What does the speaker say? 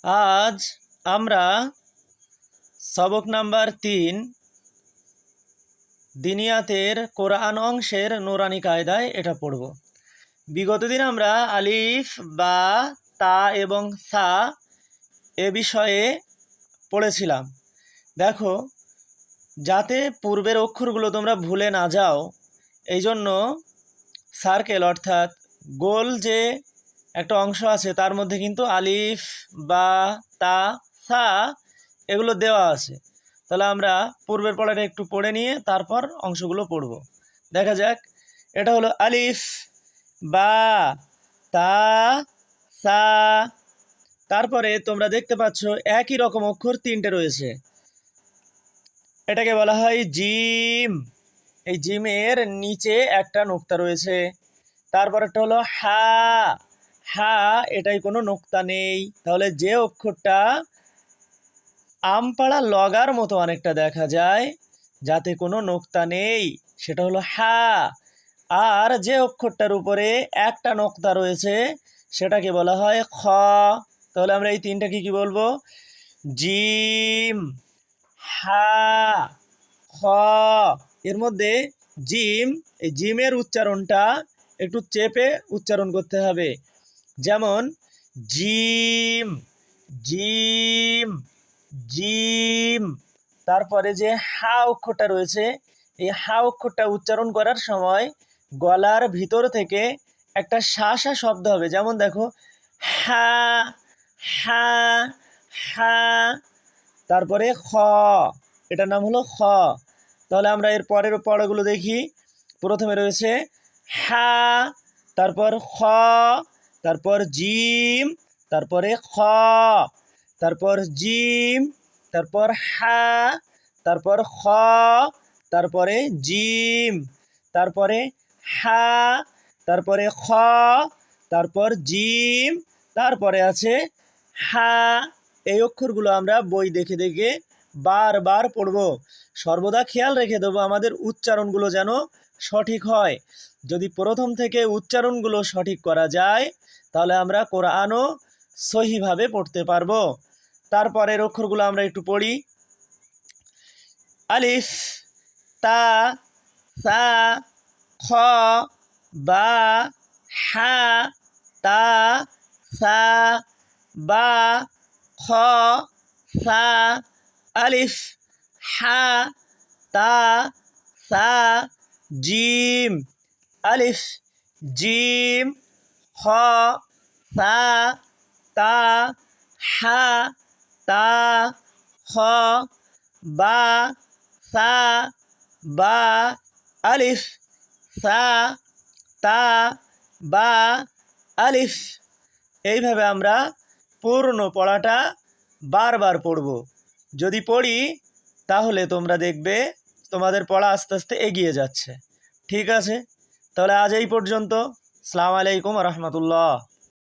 আজ আমরা সবক নাম্বার ৩ দিনিয়াতের কোরআন অংশের নুরানি কায়দায় এটা পড়ব। বিগত দিন আমরা আলিফ বা তা এবং সা এ বিষয়ে পড়েছিলাম। দেখো, যাতে পূর্বের অক্ষরগুলো তোমরা ভুলে না যাও, এই জন্য সার্কেল অর্থাৎ গোল যে একটা অংশ আছে তার মধ্যে কিন্তু আলিফ বা তা সা এগুলো দেওয়া আছে। তাহলে আমরা পূর্বের পড়াটা একটু পড়ে নিয়ে তারপর অংশগুলো পড়ব। দেখা যাক, এটা হলো আলিফ বা তা সা। তারপরে তোমরা দেখতে পাচ্ছ একই রকম অক্ষর তিনটে রয়েছে, এটাকে বলা হয় জিম। এই জিমের নিচে একটা নোক্তা রয়েছে। তারপরেরটা হলো হা। হা এটাই কোনো নোক্তা নেই, তাহলে যে অক্ষরটা আমপাড়া লগার মতো অনেকটা দেখা যায়, যাতে কোনো নোক্তা নেই, সেটা হলো হা। আর যে অক্ষরটার উপরে একটা নোক্তা রয়েছে সেটাকে বলা হয় খ। তাহলে আমরা এই তিনটাকে কি বলবো? জিম, হা, খ। এর মধ্যে জিম, এই জিমের উচ্চারণটা একটু চেপে উচ্চারণ করতে হবে। যেমন জিম, জিম, জিম। তারপরে যে হা অক্ষরটা রয়েছে, এই হা অক্ষরটা উচ্চারণ করার সময় গলার ভিতর থেকে একটা শা শা শব্দ হবে। যেমন দেখো, হা, হা, হা। তারপরে খ, এটার নাম হলো খ। তাহলে আমরা এর পরের পড়াগুলো দেখি। প্রথমে রয়েছে হা, তারপর খ, তারপর জিম, তারপরে খ, তারপর জিম, তারপর হা, তারপর খ, তারপরে জিম, তারপরে হা, তারপরে খ, তারপর জিম, তারপরে আছে হা। এই অক্ষরগুলো আমরা বই দেখে দেখে বারবার পড়ব। সর্বদা খেয়াল রেখে দেবো আমাদের উচ্চারণগুলো যেন সঠিক হয়। যদি প্রথম থেকে উচ্চারণগুলো সঠিক করা যায়, তাহলে আমরা কোরআনও সহিভাবে পড়তে পারবো। তারপরের অক্ষরগুলো আমরা একটু পড়ি। আলিফ, তা, সা, খ, বা, হা, তা, সা, বা, খ, সা। আলিফ, হা, তা, সা, জিম। আলিফ, জিম, খ, সা, তা, হা, তা, খ, বা, সা, বা। আলিফ, সা, তা, বা, আলিফ। এইভাবে আমরা পূর্ণ পড়াটা বারবার পড়ব। যদি পড়ি তাহলে তোমরা দেখবে তোমাদের পড়া আস্তে আস্তে এগিয়ে যাচ্ছে। ঠিক আছে, তাহলে আজ এই পর্যন্ত। আসসালামু আলাইকুম রহমতুল্লাহ।